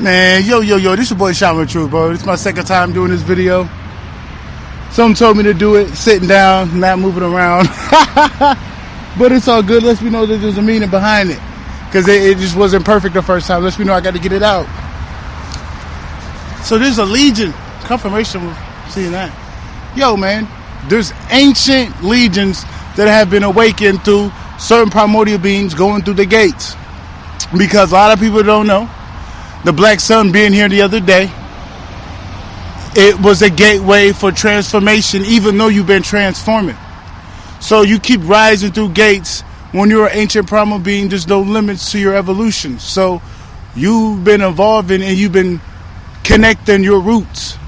Man, yo, this your boy Shaman True, bro. This is my second time doing this video. Someone told me to do it sitting down, not moving around. But it's all good. Let's me know that there's a meaning behind it. Because it just wasn't perfect the first time. Let's me know I got to get it out. So there's a legion. Confirmation of seeing that. Yo, man, there's ancient legions that have been awakened through certain primordial beings going through the gates. Because a lot of people don't know. The Black Sun being here the other day, it was a gateway for transformation, even though you've been transforming. So you keep rising through gates. When you're an ancient primal being, there's no limits to your evolution. So you've been evolving and you've been connecting your roots.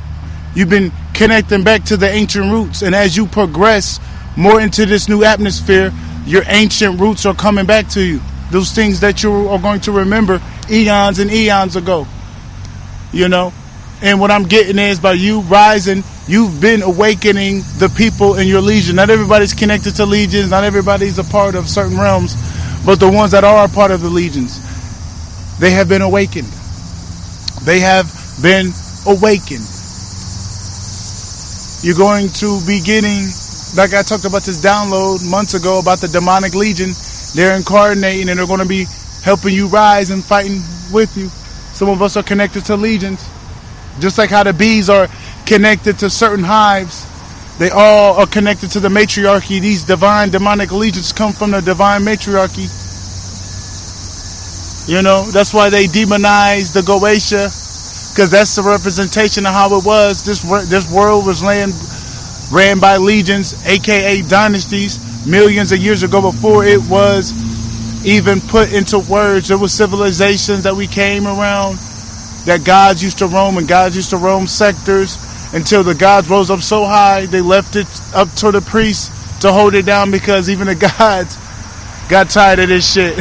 You've been connecting back to the ancient roots. And as you progress more into this new atmosphere, your ancient roots are coming back to you. Those things that you are going to remember eons and eons ago. You know? And what I'm getting is by you rising, you've been awakening the people in your legion. Not everybody's connected to legions. Not everybody's a part of certain realms. But the ones that are a part of the legions, they have been awakened. They have been awakened. You're going to be getting, like I talked about this download months ago about the demonic legion. They're incarnating and they're going to be helping you rise and fighting with you. Some of us are connected to legions. Just like how the bees are connected to certain hives. They all are connected to the matriarchy. These divine demonic legions come from the divine matriarchy. You know, that's why they demonize the Goetia. Because that's the representation of how it was. This world was ran by legions, aka dynasties. Millions of years ago, before it was even put into words. There were civilizations that we came around, that gods used to roam, and gods used to roam sectors until the gods rose up so high they left it up to the priests to hold it down, because even the gods got tired of this shit.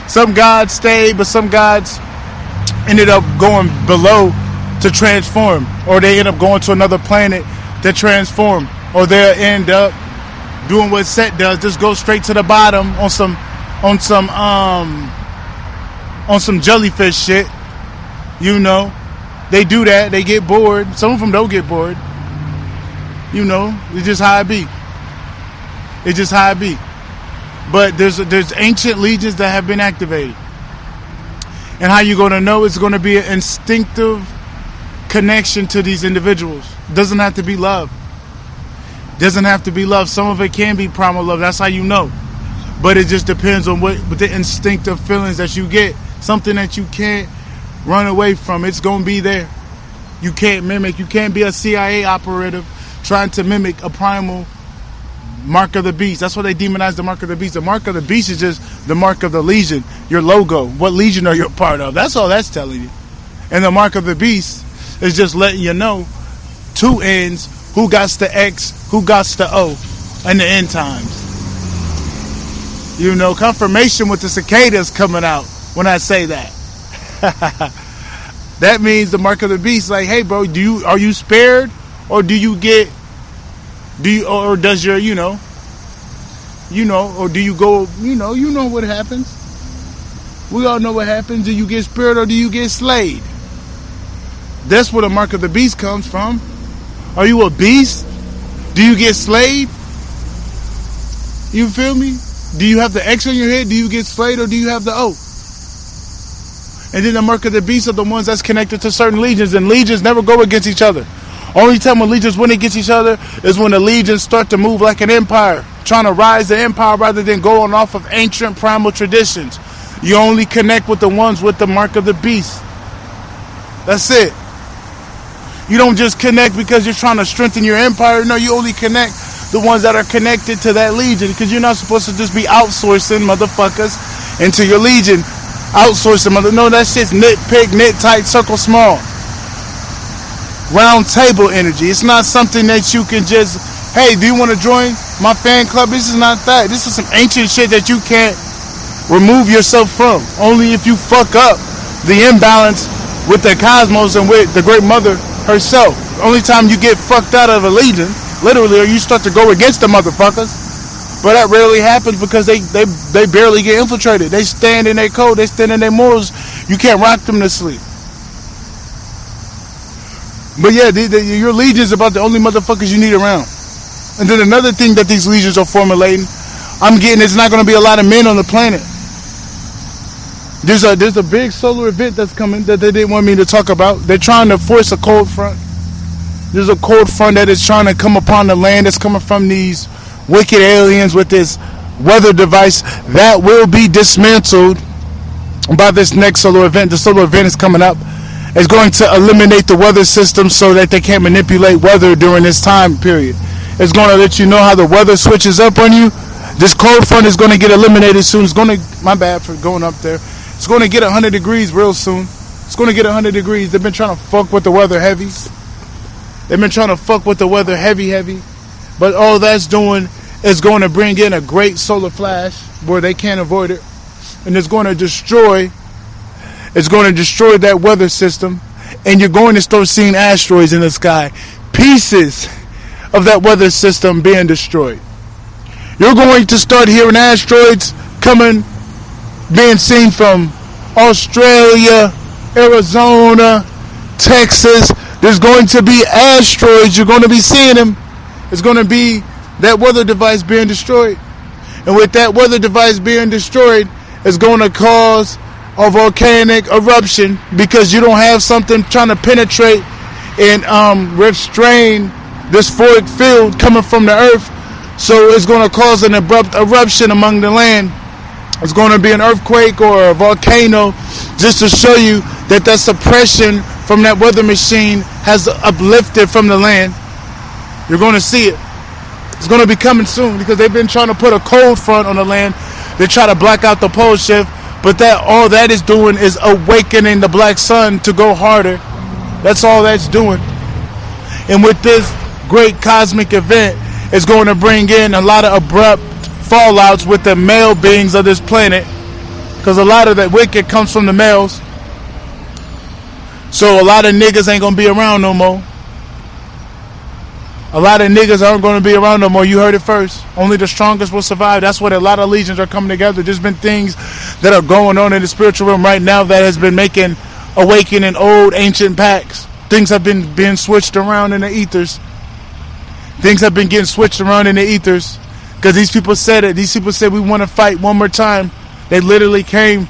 Some gods stayed, but some gods ended up going below to transform, or they end up going to another planet to transform, or they'll end up doing what Set does, just go straight to the bottom on some jellyfish shit. You know, they do that. They get bored. Some of them don't get bored. You know, it's just how it be. It's just how it be. But there's ancient legions that have been activated. And how you gonna know? It's gonna be an instinctive connection to these individuals. Doesn't have to be love. Doesn't have to be love. Some of it can be primal love. That's how you know. But it just depends on what the instinctive feelings that you get. Something that you can't run away from. It's going to be there. You can't mimic. You can't be a CIA operative trying to mimic a primal mark of the beast. That's why they demonize the mark of the beast. The mark of the beast is just the mark of the legion. Your logo. What legion are you a part of? That's all that's telling you. And the mark of the beast is just letting you know two ends. Who gots the X, who gots the O in the end times. You know, confirmation with the cicadas coming out when I say that. That means the mark of the beast, like, hey bro, are you spared? Or does your, or do you go, you know what happens. We all know what happens. Do you get spared or do you get slayed? That's where the mark of the beast comes from. Are you a beast? Do you get slayed? You feel me? Do you have the X on your head? Do you get slayed or do you have the O? And then the mark of the beast are the ones that's connected to certain legions. And legions never go against each other. Only time when legions win against each other is when the legions start to move like an empire. Trying to rise the empire rather than going off of ancient primal traditions. You only connect with the ones with the mark of the beast. That's it. You don't just connect because you're trying to strengthen your empire. No, you only connect the ones that are connected to that legion, because you're not supposed to just be outsourcing motherfuckers into your legion. Outsourcing no, that shit's nitpick, nit tight, circle small. Round table energy. It's not something that you can just, hey, do you want to join my fan club? This is not that. This is some ancient shit that you can't remove yourself from. Only if you fuck up the imbalance with the cosmos and with the great mother herself. Only time you get fucked out of a legion, literally, or you start to go against the motherfuckers. But that rarely happens because they barely get infiltrated. They stand in their code. They stand in their morals. You can't rock them to sleep. But yeah, your legions about the only motherfuckers you need around. And then another thing that these legions are formulating, I'm getting, it's not going to be a lot of men on the planet. There's a big solar event that's coming that they didn't want me to talk about. They're trying to force a cold front. There's a cold front that is trying to come upon the land that's coming from these wicked aliens with this weather device that will be dismantled by this next solar event. The solar event is coming up. It's going to eliminate the weather system so that they can't manipulate weather during this time period. It's going to let you know how the weather switches up on you. This cold front is going to get eliminated soon. It's going to, my bad for going up there. It's going to get 100 degrees real soon. It's going to get 100 degrees. They've been trying to fuck with the weather heavy. They've been trying to fuck with the weather heavy. But all that's doing is going to bring in a great solar flash where they can't avoid it. And it's going to destroy that weather system. And you're going to start seeing asteroids in the sky. Pieces of that weather system being destroyed. You're going to start hearing asteroids being seen from Australia, Arizona, Texas. There's going to be asteroids. You're going to be seeing them. It's going to be that weather device being destroyed. And with that weather device being destroyed, it's going to cause a volcanic eruption because you don't have something trying to penetrate and restrain this forked field coming from the earth. So it's going to cause an abrupt eruption among the land. It's going to be an earthquake or a volcano just to show you that suppression from that weather machine has uplifted from the land. You're going to see it. It's going to be coming soon because they've been trying to put a cold front on the land. They try to black out the pole shift, but all that is doing is awakening the black sun to go harder. That's all that's doing. And with this great cosmic event, it's going to bring in a lot of abrupt fallouts with the male beings of this planet, because a lot of that wicked comes from the males. So a lot of niggas ain't gonna be around no more. A lot of niggas aren't gonna be around no more. You heard it first. Only the strongest will survive. That's what a lot of legions are coming together. There's been things that are going on in the spiritual realm right now that has been awakening old ancient pacts. Things have been being switched around in the ethers. Things have been getting switched around in the ethers. Because these people said it. These people said we want to fight one more time. They literally came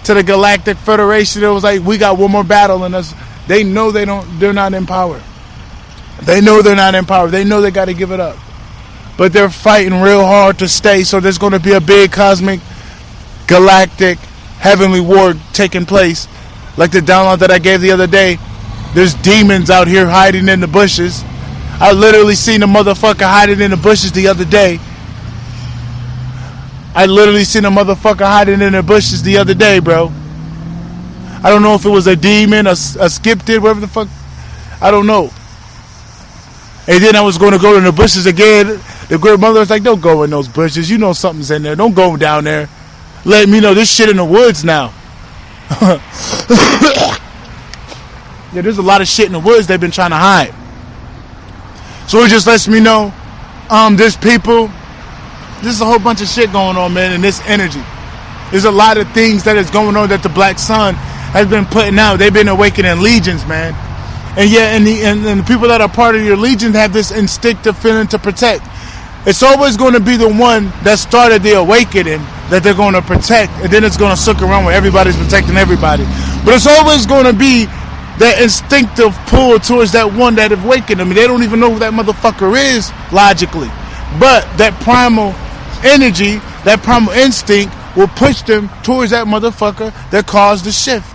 to the Galactic Federation. It was like, we got one more battle in us. They know they're not in power. They know they're not in power. They know they got to give it up. But they're fighting real hard to stay. So there's going to be a big cosmic, galactic, heavenly war taking place. Like the download that I gave the other day. There's demons out here hiding in the bushes. I literally seen a motherfucker hiding in the bushes the other day. Bro. I don't know if it was a demon, a skiptid, whatever the fuck. I don't know. And then I was going to go in the bushes again. The great mother was like, don't go in those bushes. You know something's in there. Don't go down there. Let me know this shit in the woods now. Yeah, there's a lot of shit in the woods they've been trying to hide. So it just lets me know there's people. There's a whole bunch of shit going on, man, in this energy. There's a lot of things that is going on that the Black Sun has been putting out. They've been awakening legions, man. And yeah, and the people that are part of your legion have this instinctive feeling to protect. It's always going to be the one that started the awakening that they're going to protect, and then it's going to suck around where everybody's protecting everybody. But it's always going to be that instinctive pull towards that one that awakened them. They don't even know who that motherfucker is logically. But that primal energy, that primal instinct will push them towards that motherfucker that caused the shift.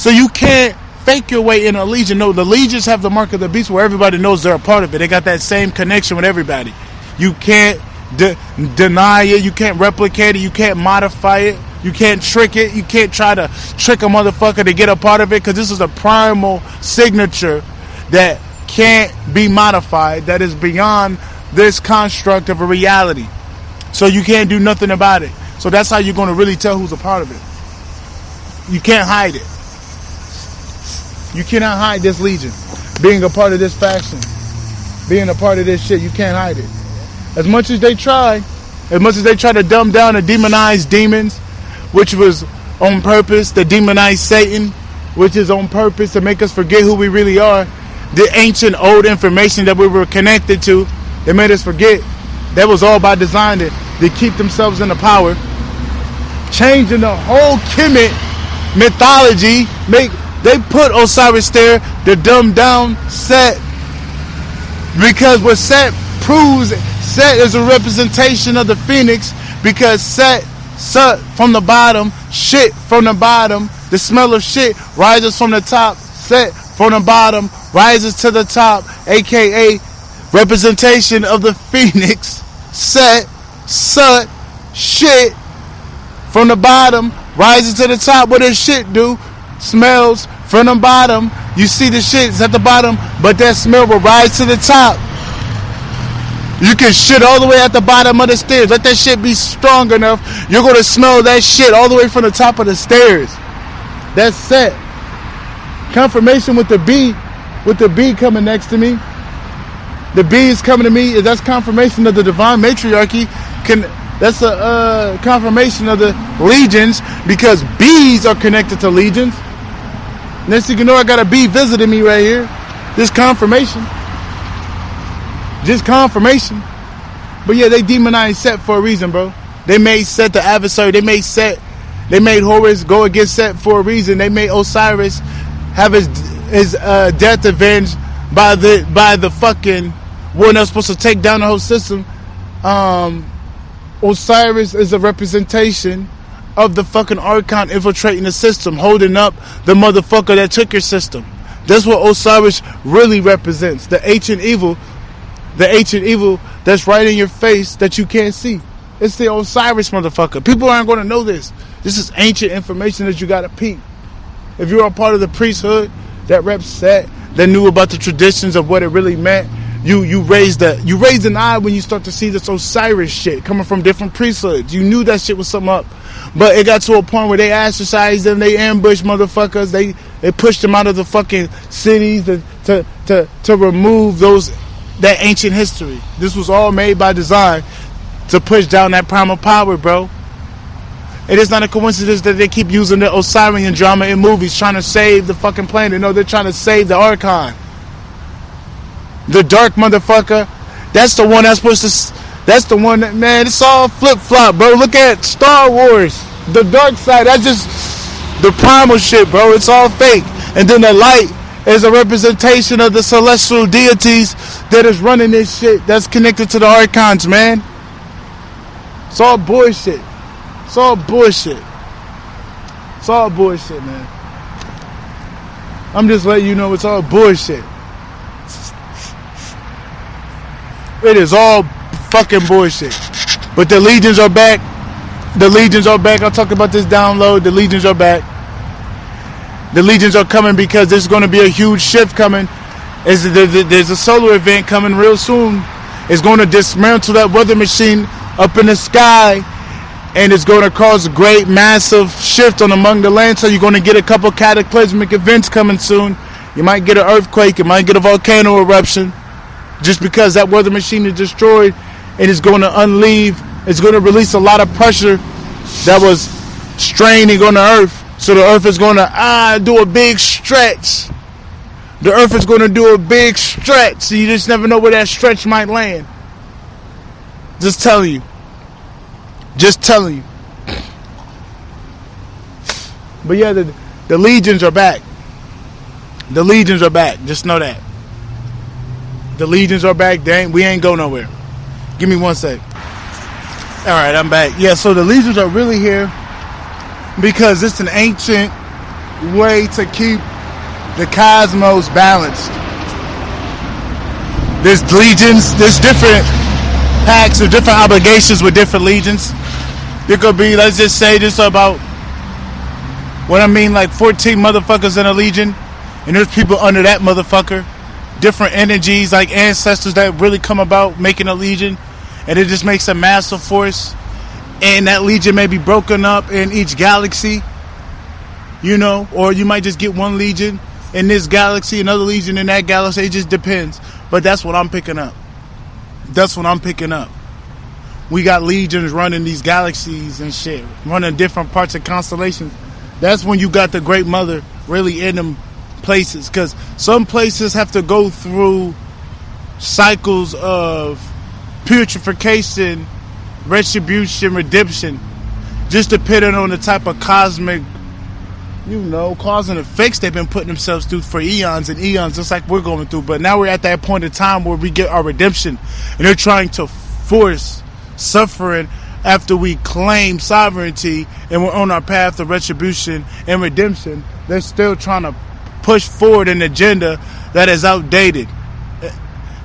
So you can't fake your way in a legion. No, the legions have the mark of the beast where everybody knows they're a part of it. They got that same connection with everybody. You can't deny it. You can't replicate it. You can't modify it. You can't trick it. You can't try to trick a motherfucker to get a part of it, because this is a primal signature that can't be modified, that is beyond this construct of a reality. So you can't do nothing about it. So that's how you're going to really tell who's a part of it. You can't hide it. You cannot hide this legion. Being a part of this faction. Being a part of this shit. You can't hide it. As much as they try to dumb down and demonize demons, which was on purpose, to demonize Satan, which is on purpose to make us forget who we really are. The ancient old information that we were connected to, they made us forget. That was all by design to keep themselves in the power. Changing the whole Kemet mythology. They put Osiris there to dumb down Set. Because what Set proves, Set is a representation of the phoenix, because Set from the bottom, shit from the bottom, the smell of shit rises from the top, Set from the bottom rises to the top, aka representation of the phoenix. Set, shit from the bottom rises to the top. What does shit do? Smells from the bottom. You see the shit is at the bottom, but that smell will rise to the top. You can shit all the way at the bottom of the stairs. Let that shit be strong enough. You're going to smell that shit all the way from the top of the stairs. That's Set. Confirmation with the B. With the B coming next to me. The B is coming to me. That's confirmation of the divine matriarchy. That's a confirmation of the legions, because bees are connected to legions. Next thing you know, I got a bee visiting me right here. This confirmation. Just confirmation. But yeah, they demonized Set for a reason, bro. They made Set the adversary. They made Horus go against Set for a reason. They made Osiris have his death avenged by the fucking one that's supposed to take down the whole system. Osiris is a representation of the fucking Archon infiltrating the system, holding up the motherfucker that took your system. That's what Osiris really represents. The ancient evil that's right in your face that you can't see. It's the Osiris motherfucker. People aren't going to know this. This is ancient information that you got to peep. If you're a part of the priesthood that reps Set, that knew about the traditions of what it really meant, you raised an eye when you start to see this Osiris shit coming from different priesthoods. You knew that shit was something up. But it got to a point where they ostracized them, they ambushed motherfuckers, they pushed them out of the fucking cities to remove that ancient history. This was all made by design to push down that primal power, bro. It is not a coincidence that they keep using the Osirian drama in movies, trying to save the fucking planet. No, they're trying to save the Archon. The dark motherfucker. That's the one that's the one that, man, it's all flip-flop, bro. Look at Star Wars. The dark side, that's just the primal shit, bro. It's all fake. And then the light is a representation of the celestial deities that is running this shit, that's connected to the Archons, man. It's all bullshit. It's all bullshit. It's all bullshit, man. I'm just letting you know it's all bullshit. It is all fucking bullshit. But the legions are back. The legions are back. I'll talk about this download. The legions are back. The legions are coming because there's going to be a huge shift coming. There's a solar event coming real soon. It's going to dismantle that weather machine up in the sky, and it's going to cause a great massive shift on among the land. So you're going to get a couple cataclysmic events coming soon. You might get an earthquake. You might get a volcano eruption, just because that weather machine is destroyed, and it's going to it's going to release a lot of pressure that was straining on the earth. So the earth is going to do a big stretch. The earth is going to do a big stretch. So you just never know where that stretch might land. Just telling you. Just telling you. But yeah, the legions are back. The legions are back. Just know that. The legions are back. We ain't go nowhere. Give me 1 sec. Alright, I'm back. Yeah, so the legions are really here because it's an ancient way to keep the cosmos balanced. There's legions, there's different pacts or different obligations with different legions. There could be, let's just say this about, what I mean, like 14 motherfuckers in a legion, and there's people under that motherfucker. Different energies, like ancestors that really come about making a legion, and it just makes a massive force. And that legion may be broken up in each galaxy, you know, or you might just get one legion in this galaxy, another legion in that galaxy. It just depends. But that's what I'm picking up. That's what I'm picking up. We got legions running these galaxies and shit, running different parts of constellations. That's when you got the Great Mother really in them places, because some places have to go through cycles of purification, retribution, redemption, just depending on the type of cosmic, cause and effects they've been putting themselves through for eons and eons, just like we're going through. But now we're at that point in time where we get our redemption, and they're trying to force suffering after we claim sovereignty and we're on our path of retribution and redemption. They're still trying to push forward an agenda that is outdated.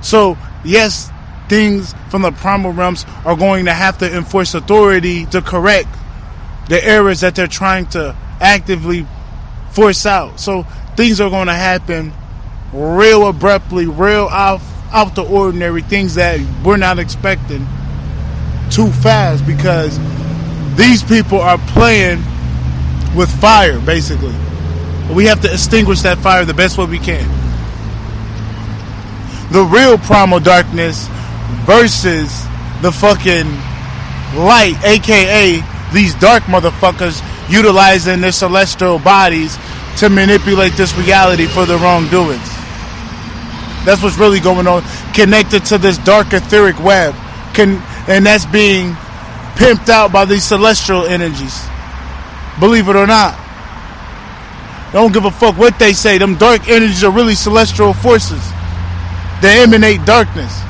So yes, things from the primal realms are going to have to enforce authority to correct the errors that they're trying to actively force out. So things are going to happen real abruptly, real out the ordinary, things that we're not expecting too fast, because these people are playing with fire, basically. We have to extinguish that fire the best way we can. The real primal darkness versus the fucking light, aka these dark motherfuckers utilizing their celestial bodies to manipulate this reality for their wrongdoings. That's what's really going on, connected to this dark etheric web, and that's being pimped out by these celestial energies. Believe it or not. Don't give a fuck what they say. Them dark energies are really celestial forces. They emanate darkness.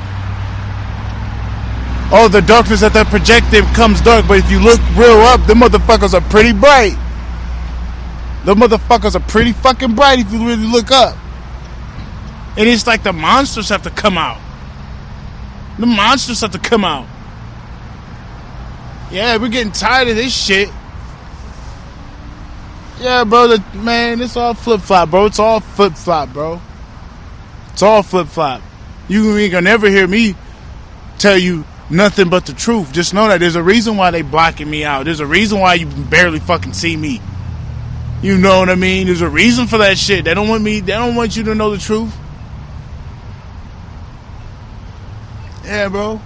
All the darkness that they're projecting comes dark, but if you look real up, the motherfuckers are pretty bright. The motherfuckers are pretty fucking bright if you really look up. And it's like the monsters have to come out. The monsters have to come out. Yeah, we're getting tired of this shit. Yeah, bro, man, it's all flip-flop, bro. It's all flip-flop, bro. It's all flip-flop. You ain't gonna never hear me tell you nothing but the truth. Just know that there's a reason why they blocking me out. There's a reason why you barely fucking see me. You know what I mean? There's a reason for that shit. They don't want you to know the truth. Yeah, bro.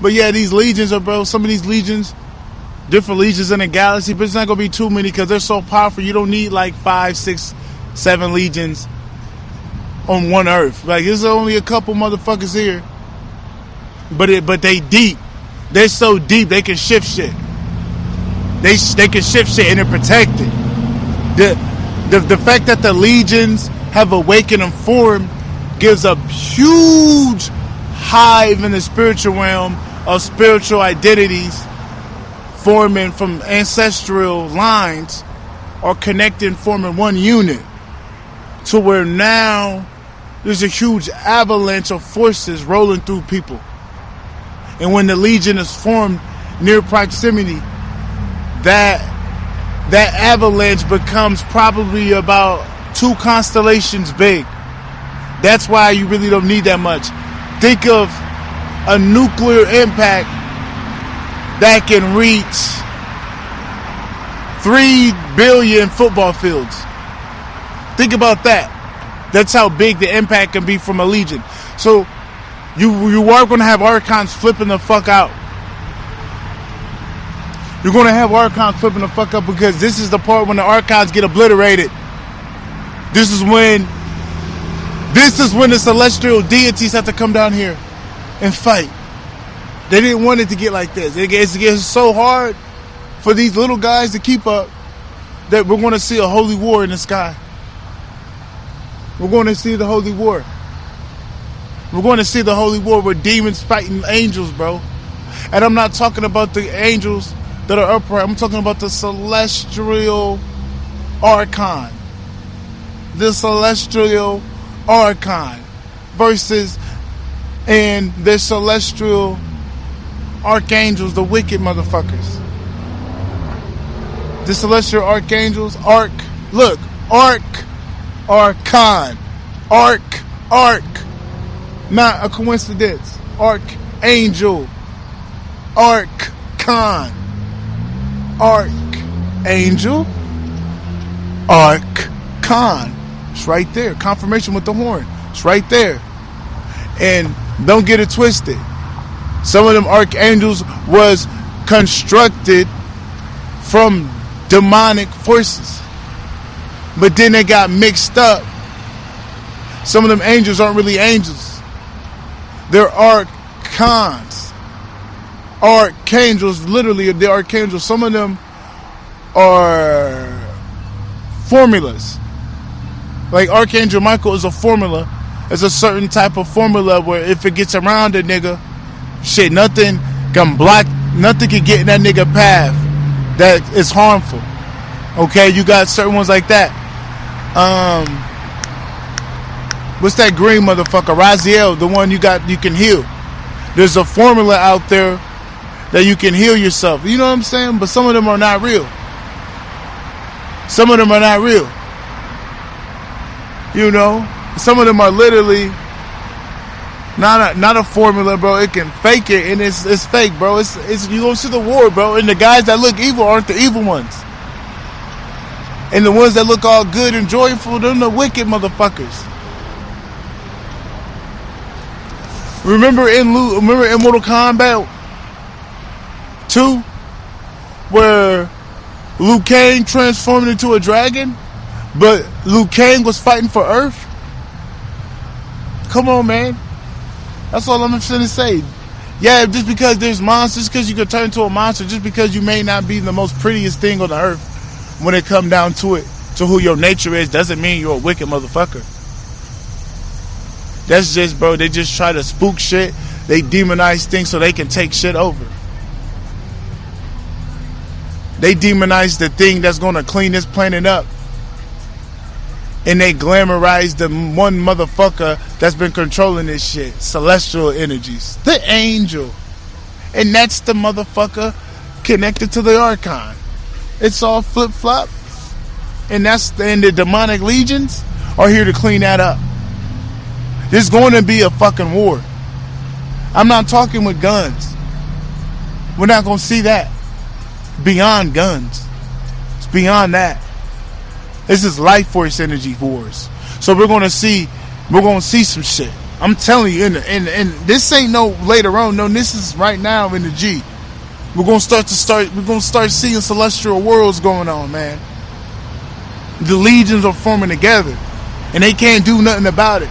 But yeah, these legions some of these legions, different legions in the galaxy, but it's not going to be too many because they're so powerful. You don't need like 5, 6, 7 legions on one Earth. Like, there's only a couple motherfuckers here. But they deep. They're so deep, they can shift shit. They can shift shit and they're protected. The fact that the legions have awakened and formed gives a huge hive in the spiritual realm of spiritual identities forming from ancestral lines or connecting, forming one unit, to where now there's a huge avalanche of forces rolling through people. And when the legion is formed near proximity, that avalanche becomes probably about 2 constellations big. That's why you really don't need that much. Think of a nuclear impact that can reach 3 billion football fields. Think about that. That's how big the impact can be from a legion. So you are going to have archons flipping the fuck out. You're going to have archons flipping the fuck up, because this is the part when the archons get obliterated. This is when the celestial deities have to come down here and fight. They didn't want it to get like this. It gets so hard for these little guys to keep up that we're going to see a holy war in the sky. We're going to see the holy war. We're going to see the holy war with demons fighting angels, bro. And I'm not talking about the angels that are upright. I'm talking about the celestial archon. The celestial archon versus and the celestial archangels, the wicked motherfuckers. The celestial archangels, archon, arc, not a coincidence. Archangel, archon, archangel, archon. It's right there. Confirmation with the horn. It's right there. And don't get it twisted. Some of them archangels was constructed from demonic forces. But then they got mixed up. Some of them angels aren't really angels. They're archons. Archangels, literally, they're archangels. Some of them are formulas. Like Archangel Michael is a formula. It's a certain type of formula where if it gets around a nigga, shit, nothing can get in that nigga path that is harmful. Okay, you got certain ones like that. What's that green motherfucker? Raziel, the one you can heal. There's a formula out there that you can heal yourself. You know what I'm saying? But some of them are not real. Some of them are not real. You know? Some of them are literally not a formula, bro. It can fake it, and it's fake, bro. It's you go to the war, bro, and the guys that look evil aren't the evil ones. And the ones that look all good and joyful, they're the wicked motherfuckers. Remember in Mortal Kombat 2, where Liu Kang transformed into a dragon, but Liu Kang was fighting for Earth? Come on, man. That's all I'm finna say. Yeah, just because there's monsters, because you can turn into a monster, just because you may not be the most prettiest thing on the earth, when it come down to it, to who your nature is, doesn't mean you're a wicked motherfucker. That's just, bro, they just try to spook shit. They demonize things so they can take shit over. They demonize the thing that's going to clean this planet up. And they glamorize the one motherfucker that's been controlling this shit. Celestial energies. The angel. And that's the motherfucker connected to the Archon. It's all flip-flop. And the demonic legions are here to clean that up. There's going to be a fucking war. I'm not talking with guns. We're not going to see that. Beyond guns. It's beyond that. This is life force energy wars. So we're going to see some shit. I'm telling you, and this ain't no later on. No, this is right now in the G. We're going to start seeing celestial worlds going on, man. The legions are forming together, and they can't do nothing about it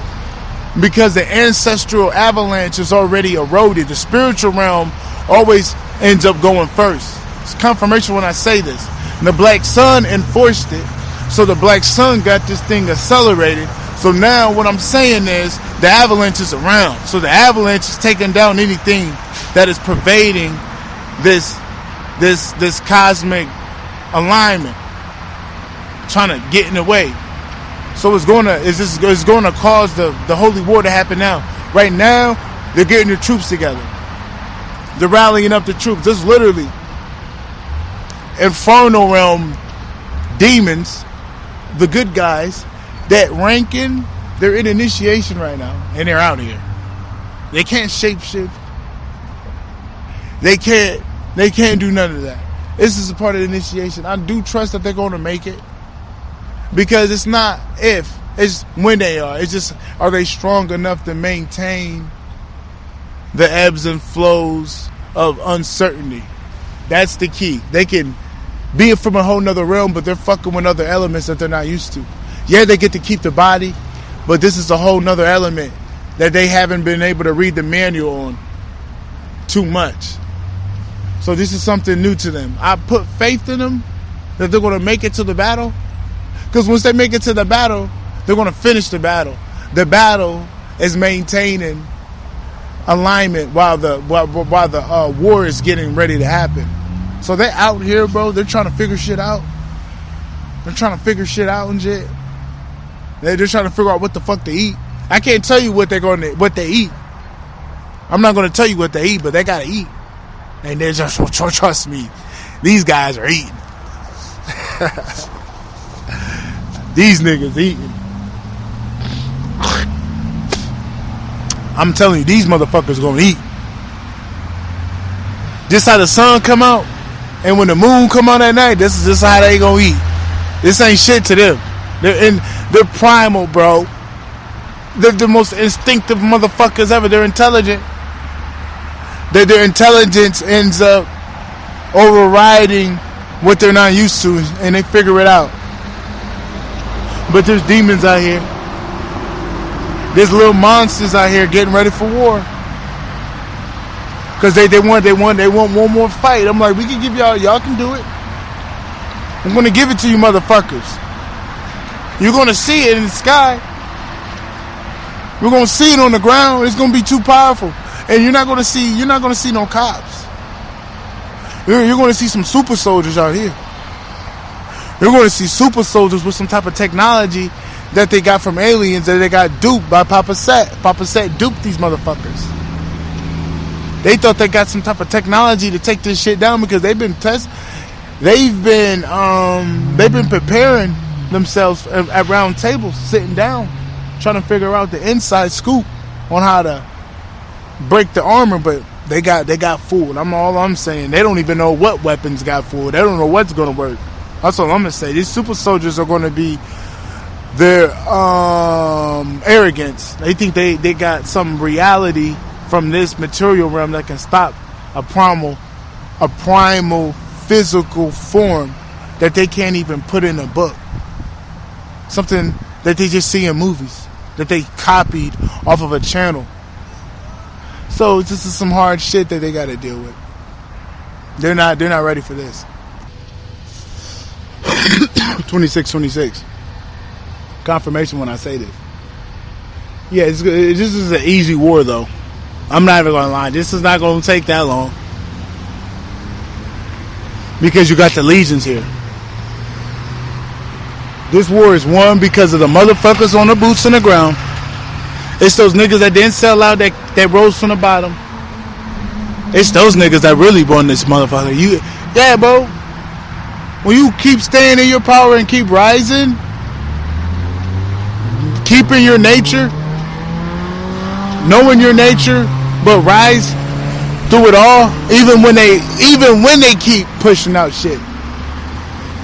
because the ancestral avalanche is already eroded. The spiritual realm always ends up going first. It's confirmation when I say this. And the Black Sun enforced it, so the Black Sun got this thing accelerated. So now what I'm saying is the avalanche is around. So the avalanche is taking down anything that is pervading this cosmic alignment, trying to get in the way. So it's going to cause the holy war to happen now. Right now, they're getting the troops together. They're rallying up the troops. There's literally infernal realm demons, the good guys, that ranking, they're in initiation right now, and they're out here. They can't shapeshift. They can't do none of that. This is a part of the initiation. I do trust that they're going to make it, because it's not if, it's when they are. It's just, are they strong enough to maintain the ebbs and flows of uncertainty? That's the key. They can be from a whole nother realm, but they're fucking with other elements that they're not used to. Yeah, they get to keep the body, but this is a whole nother element that they haven't been able to read the manual on too much. So this is something new to them. I put faith in them that they're going to make it to the battle, because once they make it to the battle, they're going to finish the battle. The battle is maintaining alignment while the war is getting ready to happen. So they're out here, bro. They're trying to figure shit out. They're trying to figure shit out and shit. They're trying to figure out what the fuck to eat. I can't tell you what they eat. I'm not going to tell you what they eat, but they got to eat. And they're just, trust me, these guys are eating. These niggas eating. I'm telling you, these motherfuckers gonna eat. Just how the sun come out, and when the moon come out at night, this is just how they gonna eat. This ain't shit to them. They're primal, bro. They're the most instinctive motherfuckers ever. They're intelligent. Their intelligence ends up overriding what they're not used to, and they figure it out. But there's demons out here. There's little monsters out here getting ready for war. Cause they want one more fight. I'm like, we can give y'all can do it. I'm gonna give it to you motherfuckers. You're gonna see it in the sky. We're gonna see it on the ground. It's gonna be too powerful. And you're not gonna see no cops. You're gonna see some super soldiers out here. You're gonna see super soldiers with some type of technology that they got from aliens, that they got duped by Papa Set. Papa Set duped these motherfuckers. They thought they got some type of technology to take this shit down because they've been preparing themselves at round tables, sitting down, trying to figure out the inside scoop on how to break the armor, but they got fooled. All I'm saying. They don't even know what weapons got fooled. They don't know what's gonna work. That's all I'm gonna say. These super soldiers are gonna be their arrogance. They think they got some reality from this material realm that can stop a primal physical form that they can't even put in a book. Something that they just see in movies that they copied off of a channel. So this is some hard shit that they got to deal with. They're not ready for this. 26. Confirmation when I say this. Yeah, this is an easy war though. I'm not even gonna lie. This is not gonna take that long because you got the legions here. This war is won because of the motherfuckers on the boots on the ground. It's those niggas that didn't sell out that rose from the bottom. It's those niggas that really won this motherfucker. Yeah, bro. When you keep staying in your power and keep rising, keeping your nature, knowing your nature, but rise through it all, even when they keep pushing out shit.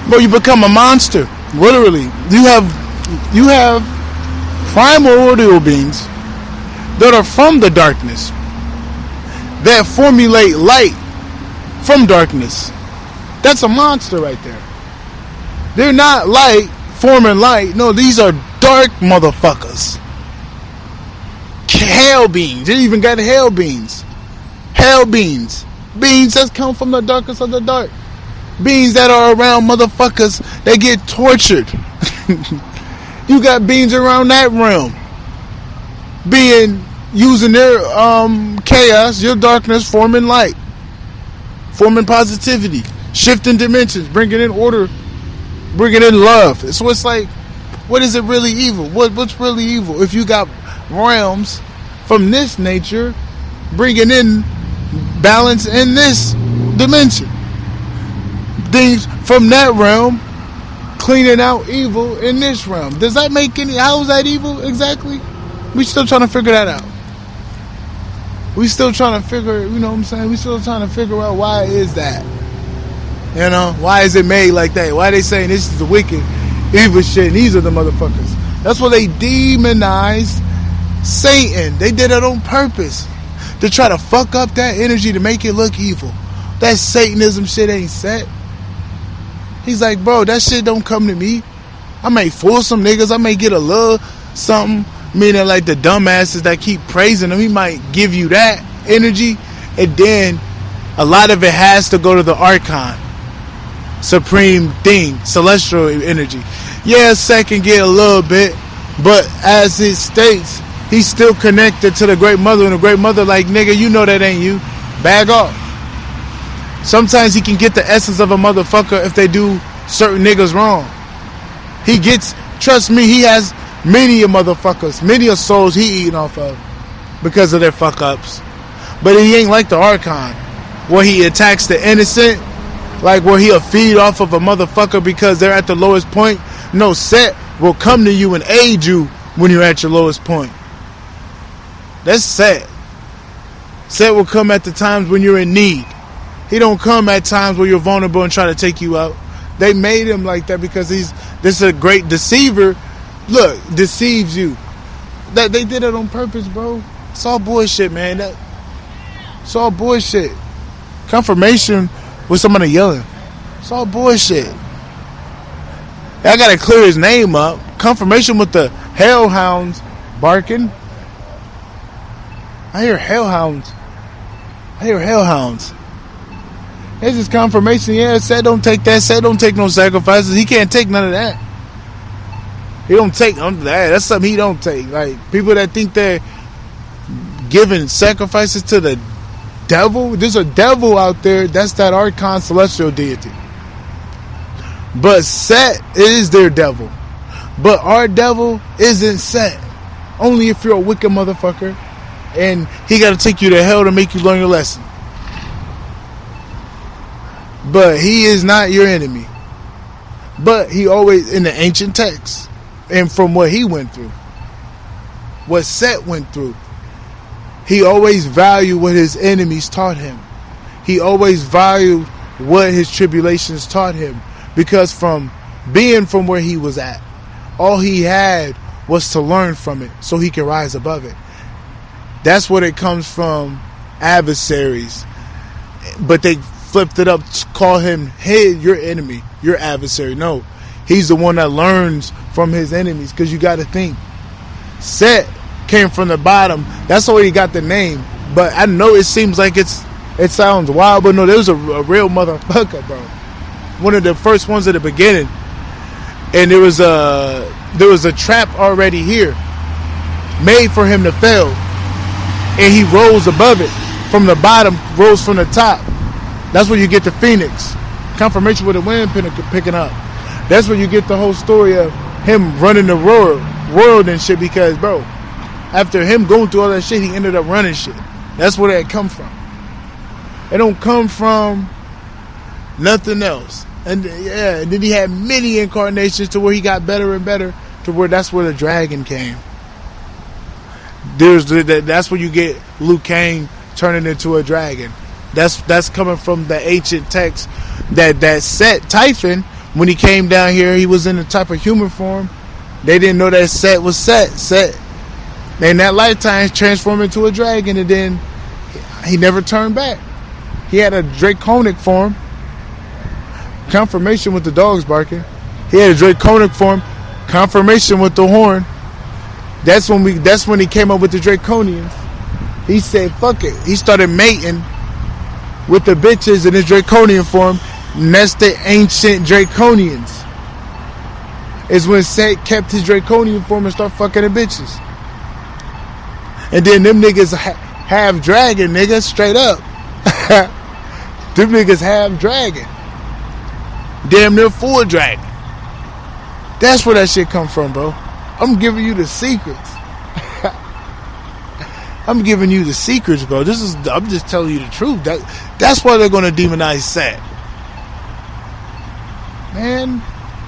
Bro, you become a monster. Literally. You have primordial beings that are from the darkness, that formulate light from darkness. That's a monster right there. They're not light forming light. No, these are dark motherfuckers. Hell beings. They even got hell beings. Hell beings. Beings that come from the darkest of the dark. Beings that are around motherfuckers that get tortured. You got beings around that realm. Using their chaos, your darkness, forming light. Forming positivity. Shifting dimensions. Bringing in order. Bringing in love. So it's like, what is it really evil? What's really evil? If you got realms from this nature bringing in balance in this dimension, things from that realm cleaning out evil in this realm. Does that make any? How is that evil exactly? We still trying to figure that out. We still trying to figure, you know what I'm saying? We still trying to figure out why is that. You know, why is it made like that? Why are they saying this is the wicked, evil shit and these are the motherfuckers? That's why they demonized Satan. They did it on purpose to try to fuck up that energy to make it look evil. That Satanism shit ain't set. He's like, bro, that shit don't come to me. I may fool some niggas. I may get a little something. Meaning like the dumbasses that keep praising him. He might give you that energy. And then a lot of it has to go to the Archon. Supreme thing. Celestial energy. Yeah, Set can get a little bit. But as it states, he's still connected to the Great Mother. And the Great Mother like, nigga, you know that ain't you. Bag off. Sometimes he can get the essence of a motherfucker if they do certain niggas wrong. He gets, trust me, he has many a motherfuckers, many a souls he eating off of because of their fuck ups. But he ain't like the Archon, where he attacks the innocent, like where he'll feed off of a motherfucker because they're at the lowest point. No, Set will come to you and aid you when you're at your lowest point. That's Set. Set will come at the times when you're in need. He don't come at times where you're vulnerable and try to take you out. They made him like that because this is a great deceiver. Look, deceives you. That they did it on purpose, bro. It's all bullshit, man. It's all bullshit. Confirmation with somebody yelling. It's all bullshit. I gotta clear his name up. confirmation with the hellhounds barking. I hear hellhounds. It's just confirmation. Yeah, Set don't take that. Set don't take no sacrifices. He can't take none of that. He don't take none of that. That's something he don't take. Like, people that think they're giving sacrifices to the devil. There's a devil out there. That's that archon celestial deity. But Set is their devil. But our devil isn't Set. Only if you're a wicked motherfucker. And he got to take you to hell to make you learn your lesson. But he is not your enemy. But he always, in the ancient texts, and from what he went through, what Set went through, he always valued what his enemies taught him. He always valued what his tribulations taught him. Because from being from where he was at, all he had was to learn from it so he could rise above it. That's what it comes from, adversaries. But they flipped it up to call him, hey, your enemy, your adversary. No, he's the one that learns from his enemies. Because you got to think, Set came from the bottom. That's why he got the name. But I know it seems like it sounds wild, but no, there was a real motherfucker, bro. One of the first ones at the beginning. And there was a trap already here made for him to fail. And he rose above it. From the bottom, rose from the top. That's where you get the Phoenix. Confirmation with the wind picking up. That's where you get the whole story of him running the world and shit. Because, bro, after him going through all that shit, he ended up running shit. That's where that come from. It don't come from nothing else. And yeah, and then he had many incarnations to where he got better and better to where that's where the dragon came. That's where you get Liu Kang turning into a dragon. That's coming from the ancient text that Set Typhon, when he came down here, he was in a type of human form. They didn't know that Set was Set in that lifetime transformed into a dragon, and then he never turned back. He had a draconic form. Confirmation with the dogs barking. He had a draconic form. Confirmation with the horn. That's when he came up with the Draconians. He said, fuck it. He started mating with the bitches in his draconian form. And that's the ancient Draconians. Is when Set kept his draconian form and started fucking the bitches. And then them niggas half dragon, nigga, straight up. Them niggas half dragon. Damn near full dragon. That's where that shit come from, bro. I'm giving you the secrets. I'm giving you the secrets, bro. I'm just telling you the truth. That's why they're gonna demonize Set. Man,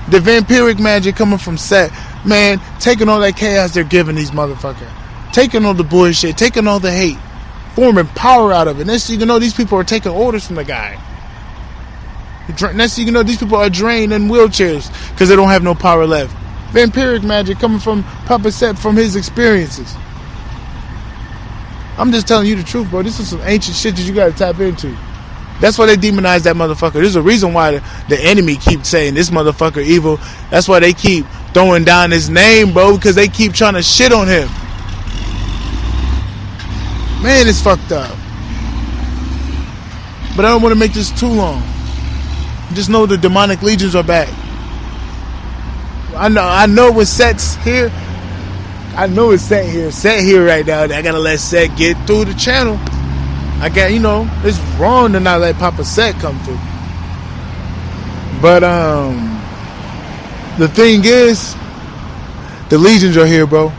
the vampiric magic coming from Set. Man, taking all that chaos they're giving these motherfuckers. Taking all the bullshit, taking all the hate, forming power out of it. Next thing you know, these people are taking orders from the guy. Next thing you know, these people are drained in wheelchairs because they don't have no power left. Vampiric magic coming from Papa Set from his experiences. I'm just telling you the truth, bro. This is some ancient shit that you gotta tap into. That's why they demonize that motherfucker. There's a reason why the enemy keeps saying this motherfucker evil. That's why they keep throwing down his name, bro, because they keep trying to shit on him. Man, it's fucked up. But I don't want to make this too long. Just know the demonic legions are back. I know when Set's here. I know it's Set here. Set here right now. I gotta let Set get through the channel. It's wrong to not let Papa Set come through. But the thing is, the legions are here, bro.